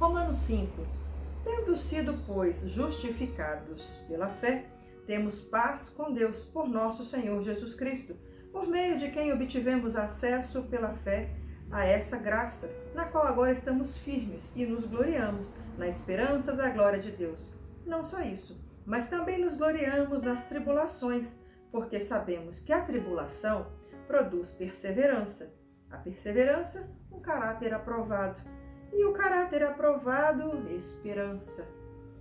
Romanos 5. Tendo sido, pois, justificados pela fé, temos paz com Deus por nosso Senhor Jesus Cristo, por meio de quem obtivemos acesso pela fé a essa graça, na qual agora estamos firmes e nos gloriamos na esperança da glória de Deus. Não só isso, mas também nos gloriamos nas tribulações, porque sabemos que a tribulação produz perseverança. A perseverança, um caráter aprovado. E o caráter aprovado, esperança.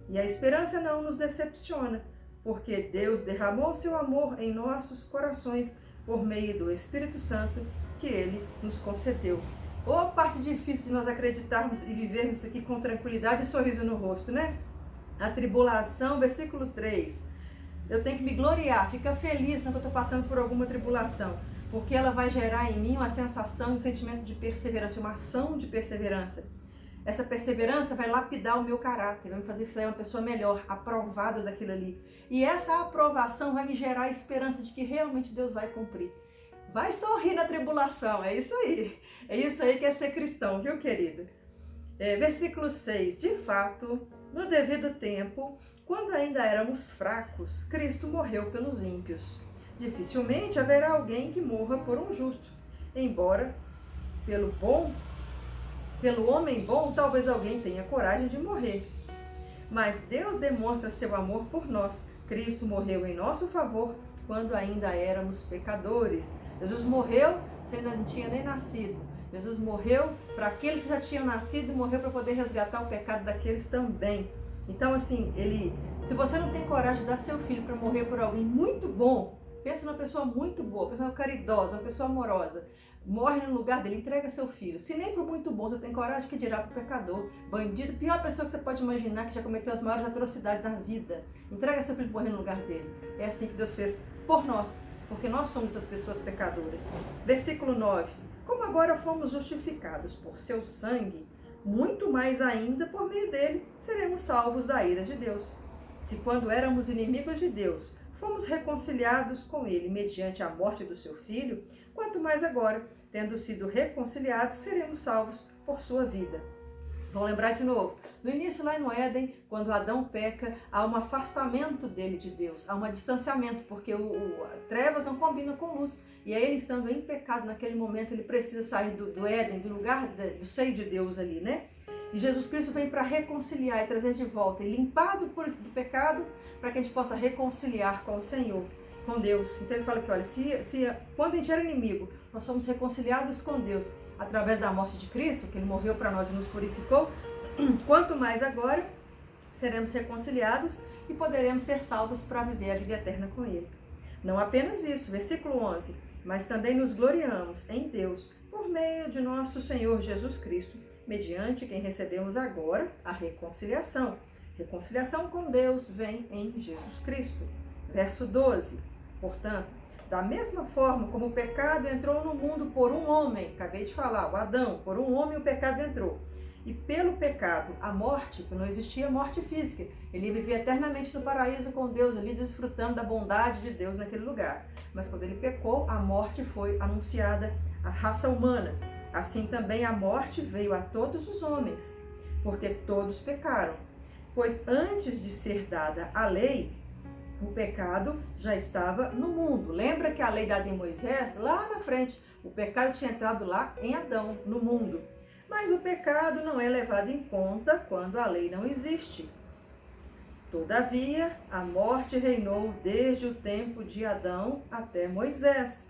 E a esperança não nos decepciona, porque Deus derramou seu amor em nossos corações por meio do Espírito Santo que Ele nos concedeu. Ô, parte difícil de nós acreditarmos e vivermos isso aqui com tranquilidade e sorriso no rosto, né? A tribulação, versículo 3. Eu tenho que me gloriar, ficar feliz quando eu estou passando por alguma tribulação, porque ela vai gerar em mim uma sensação, um sentimento de perseverança, uma ação de perseverança. Essa perseverança vai lapidar o meu caráter, vai me fazer sair uma pessoa melhor, aprovada daquilo ali. E essa aprovação vai me gerar a esperança de que realmente Deus vai cumprir. Vai sorrir na tribulação, é isso aí. É isso aí que é ser cristão, viu, querido? Versículo 6. De fato, no devido tempo, quando ainda éramos fracos, Cristo morreu pelos ímpios. Dificilmente haverá alguém que morra por um justo, embora pelo homem bom, talvez alguém tenha coragem de morrer. Mas Deus demonstra seu amor por nós. Cristo morreu em nosso favor quando ainda éramos pecadores. Jesus morreu, você ainda não tinha nem nascido. Jesus morreu para aqueles que já tinham nascido e morreu para poder resgatar o pecado daqueles também. Então, assim, se você não tem coragem de dar seu filho para morrer por alguém muito bom, pensa numa pessoa muito boa, uma pessoa caridosa, uma pessoa amorosa, morre no lugar dele, entrega seu filho. Se nem para o muito bom você tem coragem, que dirá para o pecador, bandido, pior pessoa que você pode imaginar, que já cometeu as maiores atrocidades da vida. Entrega seu filho para morrer no lugar dele. É assim que Deus fez por nós, porque nós somos as pessoas pecadoras. Versículo 9. Como agora fomos justificados por seu sangue, muito mais ainda por meio dele seremos salvos da ira de Deus. Se quando éramos inimigos de Deus, fomos reconciliados com ele mediante a morte do seu filho, quanto mais agora, tendo sido reconciliados, seremos salvos por sua vida. Vamos lembrar de novo. No início, lá no Éden, quando Adão peca, há um afastamento dele de Deus, há um distanciamento, porque trevas não combinam com luz. E aí ele estando em pecado naquele momento, ele precisa sair do Éden, do lugar do seio de Deus ali, né? E Jesus Cristo vem para reconciliar e trazer de volta, e limpar do pecado, para que a gente possa reconciliar com o Senhor, com Deus. Então ele fala que, olha, quando a gente era inimigo, nós somos reconciliados com Deus através da morte de Cristo, que ele morreu para nós e nos purificou, quanto mais agora seremos reconciliados e poderemos ser salvos para viver a vida eterna com ele. Não apenas isso, versículo 11, mas também nos gloriamos em Deus por meio de nosso Senhor Jesus Cristo, mediante quem recebemos agora a reconciliação. Reconciliação com Deus vem em Jesus Cristo. Verso 12, portanto, da mesma forma como o pecado entrou no mundo por um homem, acabei de falar, o Adão, por um homem o pecado entrou. E pelo pecado, a morte, porque não existia morte física. Ele vivia eternamente no paraíso com Deus, ali desfrutando da bondade de Deus naquele lugar. Mas quando ele pecou, a morte foi anunciada à raça humana. Assim também a morte veio a todos os homens, porque todos pecaram. Pois antes de ser dada a lei, o pecado já estava no mundo. Lembra que a lei dada em Moisés, lá na frente, o pecado tinha entrado lá em Adão, no mundo. Mas o pecado não é levado em conta quando a lei não existe. Todavia, a morte reinou desde o tempo de Adão até Moisés,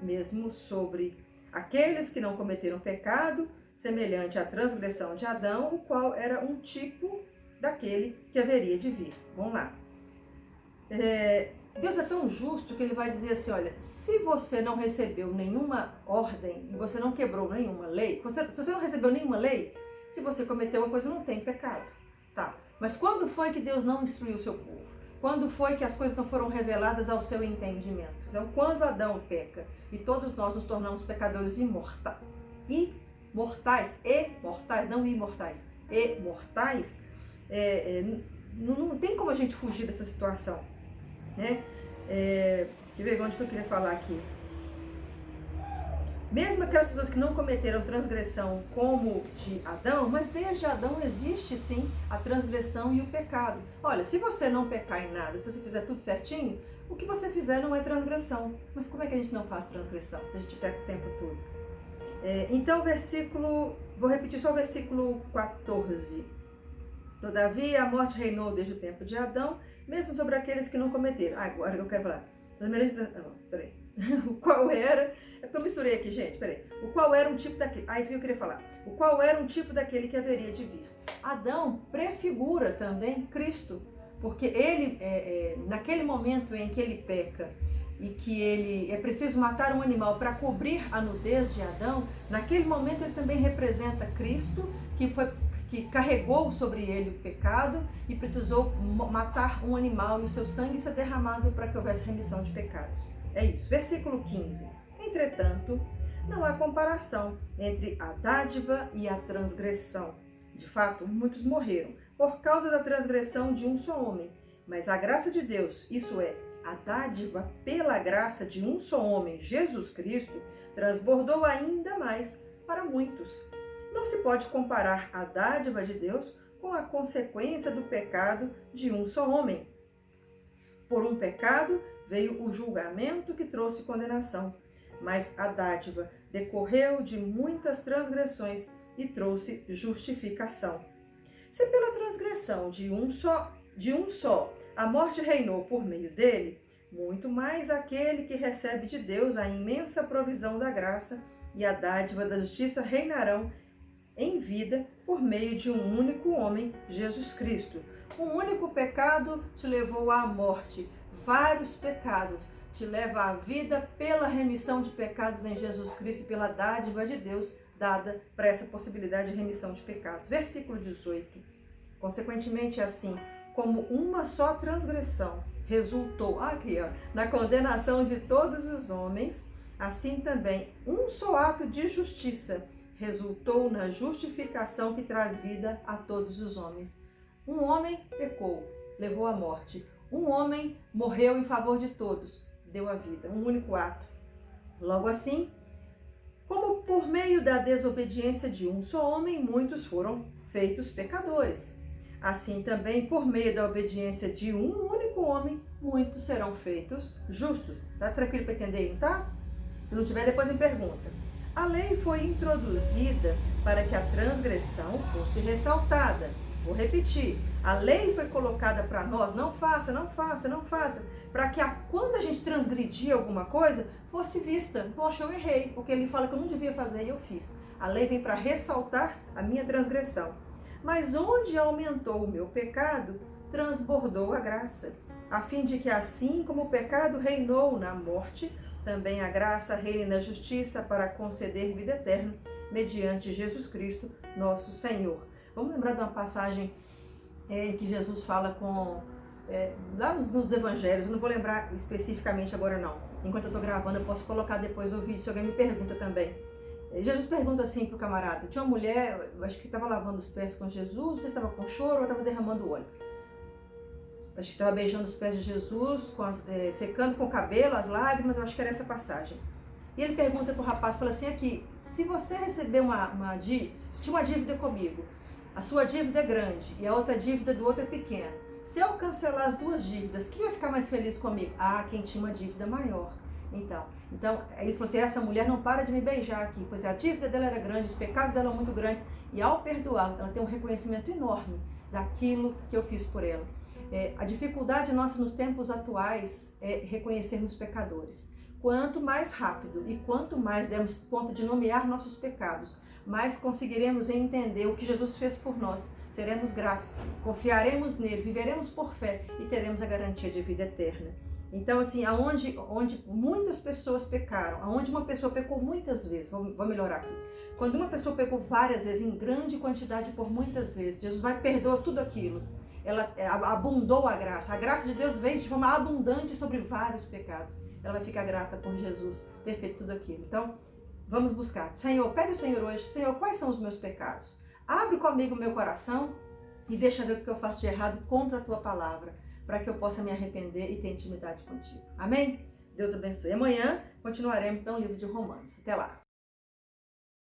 mesmo sobre aqueles que não cometeram pecado, semelhante à transgressão de Adão, o qual era um tipo daquele que haveria de vir. Vamos lá. Deus é tão justo que ele vai dizer assim, olha, se você não recebeu nenhuma ordem, você não quebrou nenhuma lei, se você não recebeu nenhuma lei, se você cometeu uma coisa, não tem pecado, tá? Mas quando foi que Deus não instruiu o seu povo? Quando foi que as coisas não foram reveladas ao seu entendimento? Então, quando Adão peca e todos nós nos tornamos pecadores imortais, não imortais, não tem como a gente fugir dessa situação, né? Quer ver onde que eu queria falar aqui? Mesmo aquelas pessoas que não cometeram transgressão como de Adão, mas desde Adão existe sim a transgressão e o pecado. Olha, se você não pecar em nada, se você fizer tudo certinho, o que você fizer não é transgressão. Mas como é que a gente não faz transgressão se a gente peca o tempo todo? Então, vou repetir só o versículo 14. Todavia, a morte reinou desde o tempo de Adão, mesmo sobre aqueles que não cometeram. Agora eu quero falar. Peraí. O qual era... É porque eu misturei aqui, gente, peraí. O qual era um tipo daquele... isso que eu queria falar. O qual era um tipo daquele que haveria de vir. Adão prefigura também Cristo, porque ele, naquele momento em que ele peca e que ele é preciso matar um animal para cobrir a nudez de Adão, naquele momento ele também representa Cristo, que carregou sobre ele o pecado e precisou matar um animal e o seu sangue ser derramado para que houvesse remissão de pecados. É isso. Versículo 15. Entretanto, não há comparação entre a dádiva e a transgressão. De fato, muitos morreram por causa da transgressão de um só homem. Mas a graça de Deus, isso é, a dádiva pela graça de um só homem, Jesus Cristo, transbordou ainda mais para muitos. Não se pode comparar a dádiva de Deus com a consequência do pecado de um só homem. Por um pecado veio o julgamento que trouxe condenação, mas a dádiva decorreu de muitas transgressões e trouxe justificação. Se pela transgressão de um só a morte reinou por meio dele, muito mais aquele que recebe de Deus a imensa provisão da graça e a dádiva da justiça reinarão em vida por meio de um único homem, Jesus Cristo. Um único pecado te levou à morte. Vários pecados te levam à vida pela remissão de pecados em Jesus Cristo e pela dádiva de Deus dada para essa possibilidade de remissão de pecados. Versículo 18. Consequentemente, assim como uma só transgressão resultou na condenação de todos os homens, assim também um só ato de justiça resultou na justificação que traz vida a todos os homens. Um homem pecou, levou à morte. Um homem morreu em favor de todos, deu a vida. Um único ato. Logo assim, como por meio da desobediência de um só homem, muitos foram feitos pecadores. Assim também, por meio da obediência de um único homem, muitos serão feitos justos. Tá tranquilo para entender, não tá? Se não tiver, depois me pergunta. A lei foi introduzida para que a transgressão fosse ressaltada. Vou repetir. A lei foi colocada para nós, não faça, não faça, não faça, para que quando a gente transgredir alguma coisa, fosse vista. Poxa, eu errei, porque ele fala que eu não devia fazer e eu fiz. A lei vem para ressaltar a minha transgressão. Mas onde aumentou o meu pecado, transbordou a graça, a fim de que assim como o pecado reinou na morte, também a graça reine na justiça para conceder vida eterna, mediante Jesus Cristo, nosso Senhor. Vamos lembrar de uma passagem que Jesus fala lá nos evangelhos, eu não vou lembrar especificamente agora não. Enquanto eu estou gravando, eu posso colocar depois no vídeo, se alguém me pergunta também. Jesus pergunta assim para o camarada, tinha uma mulher, acho que estava lavando os pés com Jesus, não sei se estava com choro ou estava derramando óleo. Acho que estava beijando os pés de Jesus, secando com o cabelo, as lágrimas, eu acho que era essa passagem. E ele pergunta para o rapaz, fala assim, aqui, se você receber se tinha uma dívida comigo, a sua dívida é grande e a outra dívida do outro é pequena. Se eu cancelar as duas dívidas, quem vai ficar mais feliz comigo? Quem tinha uma dívida maior. Então, ele falou assim, essa mulher não para de me beijar aqui, pois a dívida dela era grande, os pecados dela eram muito grandes, e ao perdoar, ela tem um reconhecimento enorme daquilo que eu fiz por ela. A dificuldade nossa nos tempos atuais é reconhecermos pecadores. Quanto mais rápido e quanto mais dermos conta de nomear nossos pecados, mais conseguiremos entender o que Jesus fez por nós. Seremos gratos, confiaremos nele, viveremos por fé e teremos a garantia de vida eterna. Então, assim, onde muitas pessoas pecaram, aonde uma pessoa pecou muitas vezes, vou melhorar aqui. Quando uma pessoa pecou várias vezes, em grande quantidade por muitas vezes, Jesus vai perdoar tudo aquilo. Ela abundou a graça de Deus veio de forma abundante sobre vários pecados. Ela vai ficar grata por Jesus ter feito tudo aquilo. Então, vamos buscar. Senhor, pede ao Senhor hoje, Senhor, quais são os meus pecados? Abre comigo o meu coração e deixa ver o que eu faço de errado contra a tua palavra, para que eu possa me arrepender e ter intimidade contigo. Amém? Deus abençoe. Amanhã continuaremos então o livro de Romanos. Até lá.